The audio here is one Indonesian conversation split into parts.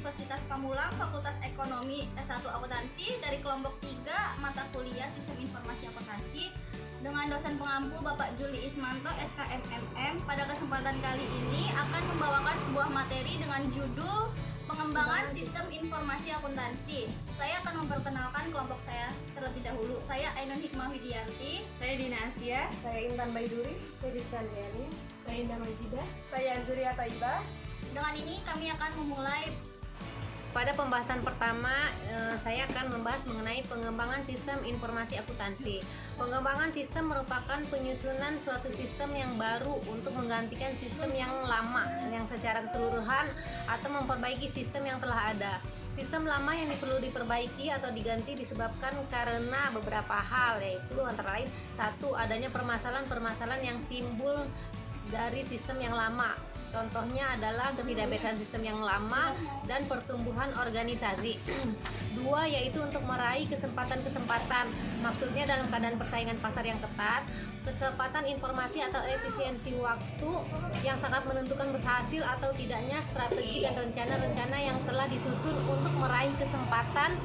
Universitas Pamulang, Fakultas Ekonomi S1 Akuntansi dari kelompok 3 mata kuliah Sistem Informasi Akuntansi dengan dosen pengampu Bapak Juli Ismanto SKMMM. Pada kesempatan kali ini akan membawakan sebuah materi dengan judul Pengembangan Sistem Informasi Akuntansi. Saya akan memperkenalkan kelompok saya terlebih dahulu. Saya Ainun Hikmah Widianti. Saya Dina Asia. Saya Intan Baiduri. Saya Rizka Andriani. Saya Indah Majidah. Saya Zuria Taibah. Dengan ini kami akan memulai. Pada pembahasan pertama, saya akan membahas mengenai pengembangan sistem informasi akuntansi. Pengembangan sistem merupakan penyusunan suatu sistem yang baru untuk menggantikan sistem yang lama yang secara keseluruhan atau memperbaiki sistem yang telah ada. Sistem lama yang perlu diperbaiki atau diganti disebabkan karena beberapa hal, yaitu antara lain, satu, adanya permasalahan-permasalahan yang timbul dari sistem yang lama. Contohnya adalah ketidakbersihan sistem yang lama dan pertumbuhan organisasi. Dua, yaitu untuk meraih kesempatan-kesempatan. Maksudnya dalam keadaan persaingan pasar yang ketat, kecepatan informasi atau efisiensi waktu yang sangat menentukan berhasil atau tidaknya strategi dan rencana-rencana yang telah disusun untuk meraih kesempatan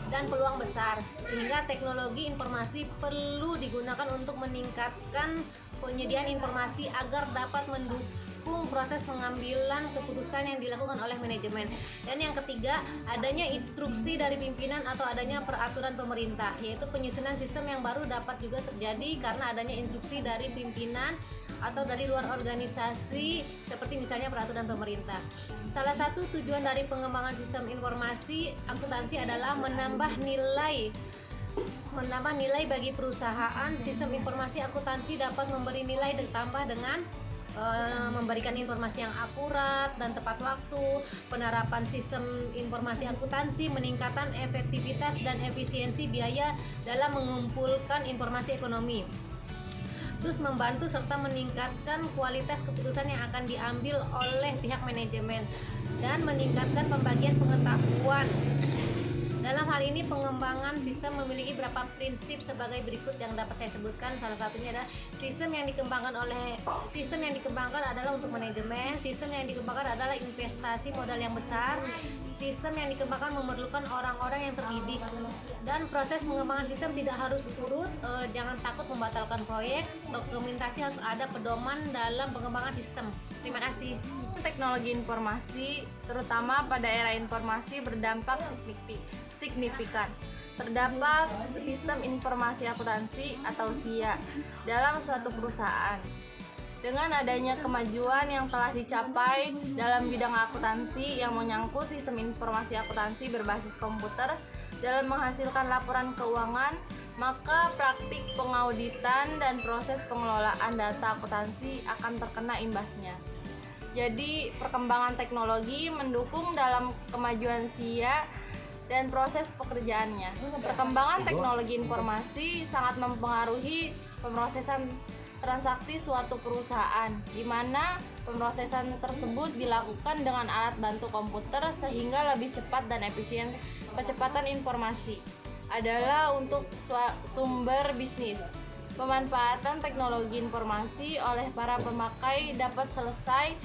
dan peluang besar. Sehingga teknologi informasi perlu digunakan untuk meningkatkan penyediaan informasi agar dapat mendukung proses pengambilan keputusan yang dilakukan oleh manajemen. Dan yang ketiga, adanya instruksi dari pimpinan atau adanya peraturan pemerintah, yaitu penyusunan sistem yang baru dapat juga terjadi karena adanya instruksi dari pimpinan atau dari luar organisasi seperti misalnya peraturan pemerintah. Salah satu tujuan dari pengembangan sistem informasi akuntansi adalah menambah nilai bagi perusahaan. Sistem informasi akuntansi dapat memberi nilai tambah dengan memberikan informasi yang akurat dan tepat waktu, penerapan sistem informasi akuntansi, meningkatkan efektivitas dan efisiensi biaya dalam mengumpulkan informasi ekonomi, terus membantu serta meningkatkan kualitas keputusan yang akan diambil oleh pihak manajemen dan meningkatkan pembagian pengetahuan. Dalam hal ini pengembangan sistem memiliki beberapa prinsip sebagai berikut yang dapat saya sebutkan. Salah satunya adalah sistem yang dikembangkan adalah untuk manajemen, sistem yang dikembangkan adalah investasi modal yang besar, sistem yang dikembangkan memerlukan orang-orang yang terdidik, dan proses pengembangan sistem tidak harus urut. Jangan takut membatalkan proyek. Dokumentasi harus ada pedoman dalam pengembangan sistem. Terima kasih. Teknologi informasi, terutama pada era informasi, berdampak signifikan. Terdapat sistem informasi akuntansi atau SIA dalam suatu perusahaan. Dengan adanya kemajuan yang telah dicapai dalam bidang akuntansi yang menyangkut sistem informasi akuntansi berbasis komputer dalam menghasilkan laporan keuangan, maka praktik pengauditan dan proses pengelolaan data akuntansi akan terkena imbasnya. Jadi, perkembangan teknologi mendukung dalam kemajuan SIA dan proses pekerjaannya. Perkembangan teknologi informasi sangat mempengaruhi pemrosesan transaksi suatu perusahaan, di mana pemrosesan tersebut dilakukan dengan alat bantu komputer sehingga lebih cepat dan efisien. Kecepatan informasi adalah untuk sumber bisnis. Pemanfaatan teknologi informasi oleh para pemakai dapat selesai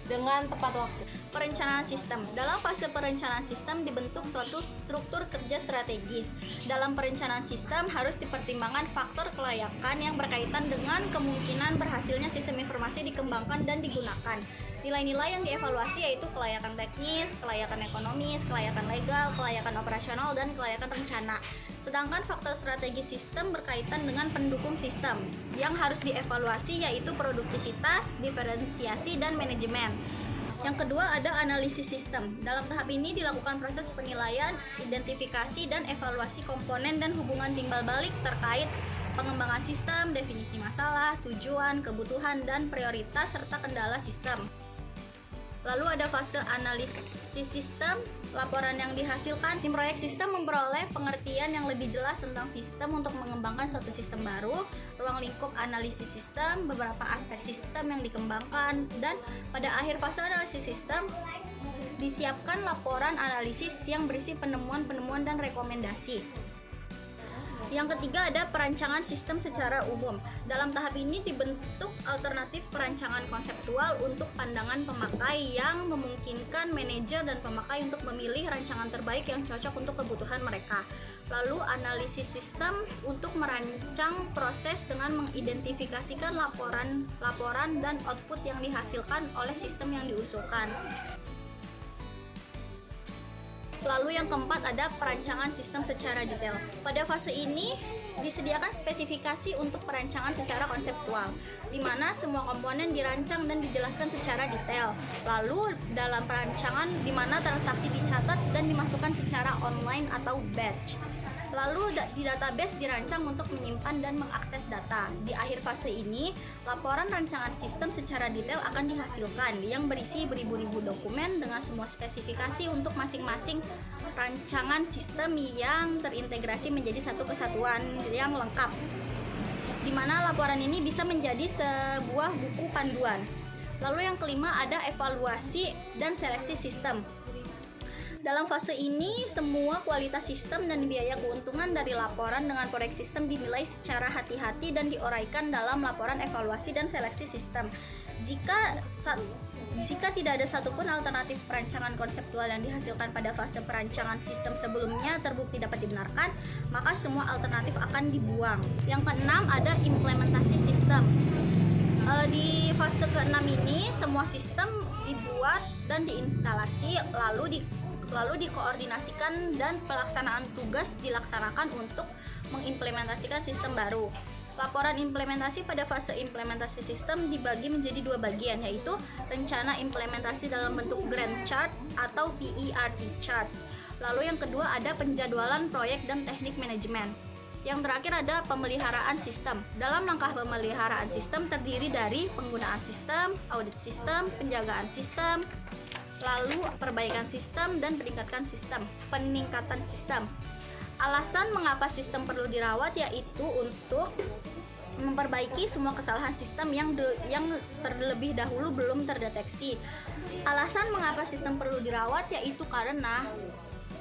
dengan tepat waktu. Perencanaan sistem. Dalam fase perencanaan sistem dibentuk suatu struktur kerja strategis. Dalam perencanaan sistem harus dipertimbangkan faktor kelayakan yang berkaitan dengan kemungkinan berhasilnya sistem informasi dikembangkan dan digunakan. Nilai-nilai yang dievaluasi yaitu kelayakan teknis, kelayakan ekonomis, kelayakan legal, kelayakan operasional, dan kelayakan rencana. Sedangkan faktor strategis sistem berkaitan dengan pendukung sistem yang harus dievaluasi yaitu produktivitas, diferensiasi, dan manajemen. Yang kedua ada analisis sistem. Dalam tahap ini dilakukan proses penilaian, identifikasi, dan evaluasi komponen dan hubungan timbal balik terkait pengembangan sistem, definisi masalah, tujuan, kebutuhan, dan prioritas serta kendala sistem. Lalu ada fase analisis sistem. Laporan yang dihasilkan tim proyek sistem memperoleh pengertian yang lebih jelas tentang sistem untuk mengembangkan suatu sistem baru, ruang lingkup analisis sistem, beberapa aspek sistem yang dikembangkan, dan pada akhir fase analisis sistem disiapkan laporan analisis yang berisi penemuan-penemuan dan rekomendasi. Yang ketiga ada perancangan sistem secara umum. Dalam tahap ini dibentuk alternatif perancangan konseptual untuk pandangan pemakai yang memungkinkan manajer dan pemakai untuk memilih rancangan terbaik yang cocok untuk kebutuhan mereka. Lalu analisis sistem untuk merancang proses dengan mengidentifikasikan laporan dan output yang dihasilkan oleh sistem yang diusulkan. Lalu yang keempat ada perancangan sistem secara detail. Pada fase ini disediakan spesifikasi untuk perancangan secara konseptual, di mana semua komponen dirancang dan dijelaskan secara detail. Lalu dalam perancangan di mana transaksi dicatat dan dimasukkan secara online atau batch. Lalu di database dirancang untuk menyimpan dan mengakses data. Di akhir fase ini, laporan rancangan sistem secara detail akan dihasilkan yang berisi beribu-ribu dokumen dengan semua spesifikasi untuk masing-masing rancangan sistem yang terintegrasi menjadi satu kesatuan yang lengkap. Di mana laporan ini bisa menjadi sebuah buku panduan. Lalu yang kelima ada evaluasi dan seleksi sistem. Dalam fase ini, semua kualitas sistem dan biaya keuntungan dari laporan dengan proyek sistem dinilai secara hati-hati dan diuraikan dalam laporan evaluasi dan seleksi sistem. Jika tidak ada satupun alternatif perancangan konseptual yang dihasilkan pada fase perancangan sistem sebelumnya terbukti dapat dibenarkan, maka semua alternatif akan dibuang. Yang keenam ada implementasi sistem. Di fase keenam ini, semua sistem dibuat dan diinstalasi, lalu dikoordinasikan dan pelaksanaan tugas dilaksanakan untuk mengimplementasikan sistem baru. Laporan implementasi pada fase implementasi sistem dibagi menjadi dua bagian, yaitu rencana implementasi dalam bentuk Gantt chart atau PERT chart. Lalu yang kedua ada penjadwalan proyek dan teknik manajemen. Yang terakhir ada pemeliharaan sistem. Dalam langkah pemeliharaan sistem terdiri dari penggunaan sistem, audit sistem, penjagaan sistem, lalu perbaikan sistem dan peningkatan sistem. Alasan mengapa sistem perlu dirawat yaitu untuk memperbaiki semua kesalahan sistem yang terlebih dahulu belum terdeteksi. Alasan mengapa sistem perlu dirawat yaitu karena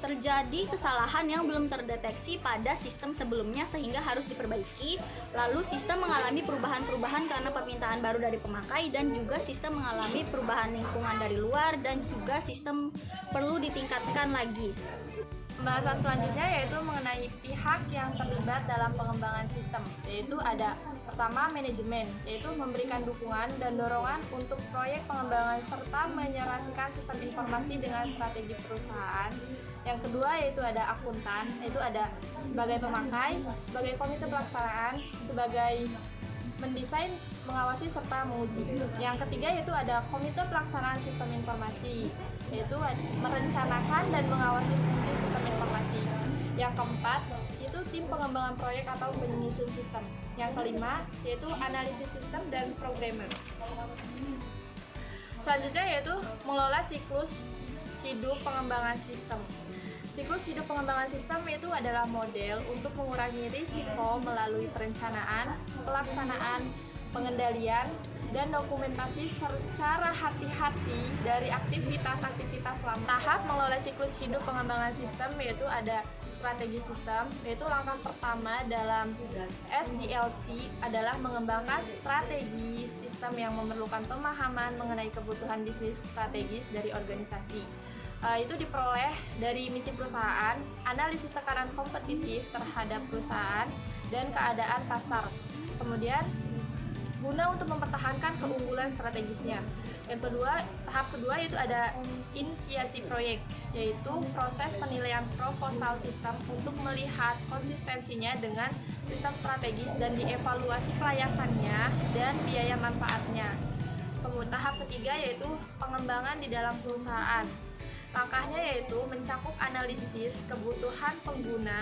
terjadi kesalahan yang belum terdeteksi pada sistem sebelumnya sehingga harus diperbaiki. Lalu sistem mengalami perubahan-perubahan karena permintaan baru dari pemakai, dan juga sistem mengalami perubahan lingkungan dari luar, dan juga sistem perlu ditingkatkan lagi. Pembahasan selanjutnya yaitu mengenai pihak yang terlibat dalam pengembangan sistem, yaitu ada pertama manajemen, yaitu memberikan dukungan dan dorongan untuk proyek pengembangan serta menyerasikan sistem informasi dengan strategi perusahaan. Yang kedua yaitu ada akuntan, yaitu ada sebagai pemakai, sebagai komite pelaksanaan, sebagai mendesain, mengawasi, serta menguji. Yang ketiga yaitu ada komite pelaksanaan sistem informasi, yaitu merencanakan dan mengawasi fungsi sistem informasi. Yang keempat itu tim pengembangan proyek atau penyusun sistem. Yang kelima yaitu analisis sistem dan programmer. Selanjutnya yaitu mengelola siklus hidup pengembangan sistem. Siklus hidup pengembangan sistem itu adalah model untuk mengurangi risiko melalui perencanaan, pelaksanaan, pengendalian, dan dokumentasi secara hati-hati dari aktivitas-aktivitas selama. Tahap mengelola siklus hidup pengembangan sistem yaitu ada strategi sistem, yaitu langkah pertama dalam SDLC adalah mengembangkan strategi sistem yang memerlukan pemahaman mengenai kebutuhan bisnis strategis dari organisasi. Itu diperoleh dari misi perusahaan, analisis tekanan kompetitif terhadap perusahaan, dan keadaan pasar. Kemudian, guna untuk mempertahankan keunggulan strategisnya. Yang kedua, tahap kedua itu ada inisiasi proyek, yaitu proses penilaian proposal sistem untuk melihat konsistensinya dengan sistem strategis dan dievaluasi kelayakannya dan biaya manfaatnya. Kemudian tahap ketiga yaitu pengembangan di dalam perusahaan. Langkahnya yaitu mencakup analisis kebutuhan pengguna,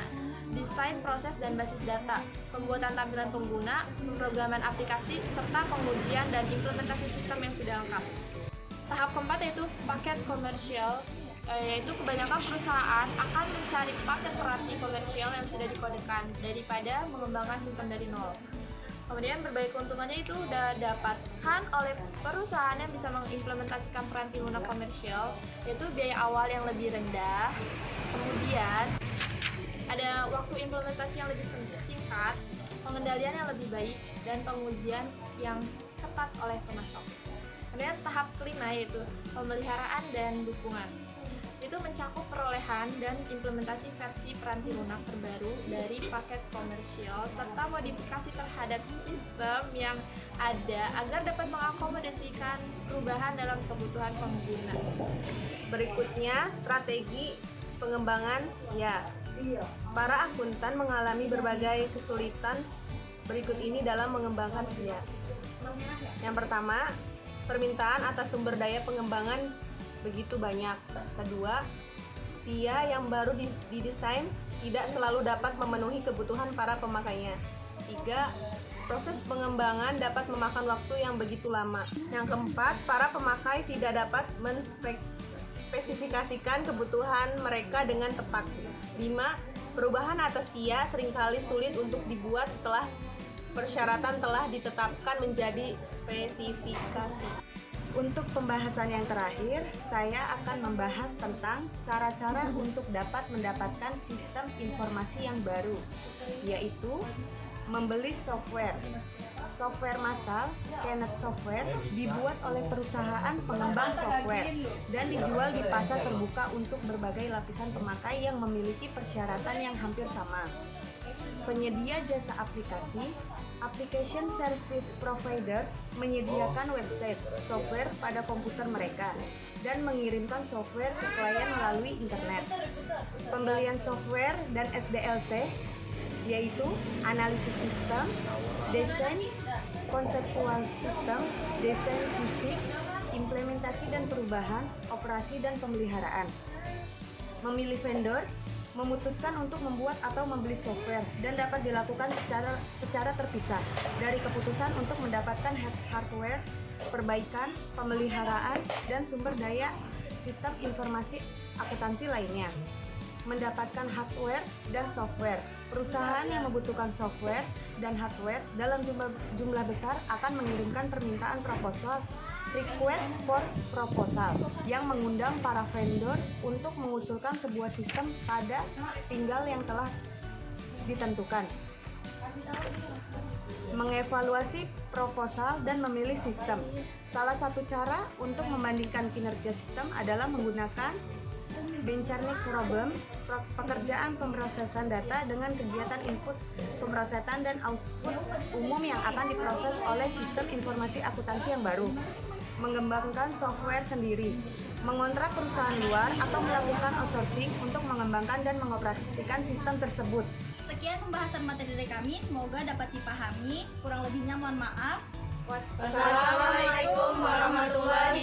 desain proses dan basis data, pembuatan tampilan pengguna, pemrograman aplikasi, serta pengujian dan implementasi sistem yang sudah lengkap. Tahap keempat yaitu paket komersial, yaitu kebanyakan perusahaan akan mencari paket peranti komersial yang sudah dikodekan daripada mengembangkan sistem dari nol. Kemudian berbagai keuntungannya itu sudah dapatkan oleh perusahaan yang bisa mengimplementasikan peranti lunak komersial, yaitu biaya awal yang lebih rendah. Kemudian ada waktu implementasi yang lebih sertifikat, pengendalian yang lebih baik, dan pengujian yang ketat oleh pemasok. Kemudian tahap kelima yaitu pemeliharaan dan dukungan. Itu mencakup perolehan dan implementasi versi peranti lunak terbaru dari paket komersial serta modifikasi terhadap sistem yang ada agar dapat mengakomodasikan perubahan dalam kebutuhan pengguna. Berikutnya, strategi pengembangan SIA. Para akuntan mengalami berbagai kesulitan berikut ini dalam mengembangkan SIA. Yang pertama, permintaan atas sumber daya pengembangan begitu banyak. Kedua, SIA yang baru didesain tidak selalu dapat memenuhi kebutuhan para pemakainya. Tiga, proses pengembangan dapat memakan waktu yang begitu lama. Yang keempat, para pemakai tidak dapat menspesifikasikan kebutuhan mereka dengan tepat. 5. Perubahan atas SIA seringkali sulit untuk dibuat setelah persyaratan telah ditetapkan menjadi spesifikasi. Untuk pembahasan yang terakhir, saya akan membahas tentang cara-cara untuk dapat mendapatkan sistem informasi yang baru, yaitu membeli software. Software massal, Kenneth Software, dibuat oleh perusahaan pengembang software dan dijual di pasar terbuka untuk berbagai lapisan pemakai yang memiliki persyaratan yang hampir sama. Penyedia jasa aplikasi, application service providers, menyediakan website, software pada komputer mereka dan mengirimkan software ke klien melalui internet. Pembelian software dan SDLC, yaitu analisis sistem, desain konseptual sistem, desain fisik, implementasi dan perubahan, operasi dan pemeliharaan. Memilih vendor, memutuskan untuk membuat atau membeli software dan dapat dilakukan secara terpisah dari keputusan untuk mendapatkan hardware, perbaikan, pemeliharaan, dan sumber daya sistem informasi akuntansi lainnya. Mendapatkan hardware dan software. Perusahaan yang membutuhkan software dan hardware dalam jumlah besar akan mengirimkan permintaan proposal, request for proposal, yang mengundang para vendor untuk mengusulkan sebuah sistem pada tinggal yang telah ditentukan. Mengevaluasi proposal dan memilih sistem. Salah satu cara untuk membandingkan kinerja sistem adalah menggunakan benchmark problem, pekerjaan pemrosesan data dengan kegiatan input, pemrosesan dan output umum yang akan diproses oleh sistem informasi akuntansi yang baru. Mengembangkan software sendiri, mengontrak perusahaan luar atau melakukan outsourcing untuk mengembangkan dan mengoperasikan sistem tersebut. Sekian pembahasan materi dari kami, semoga dapat dipahami. Kurang lebihnya mohon maaf. Wassalamualaikum warahmatullahi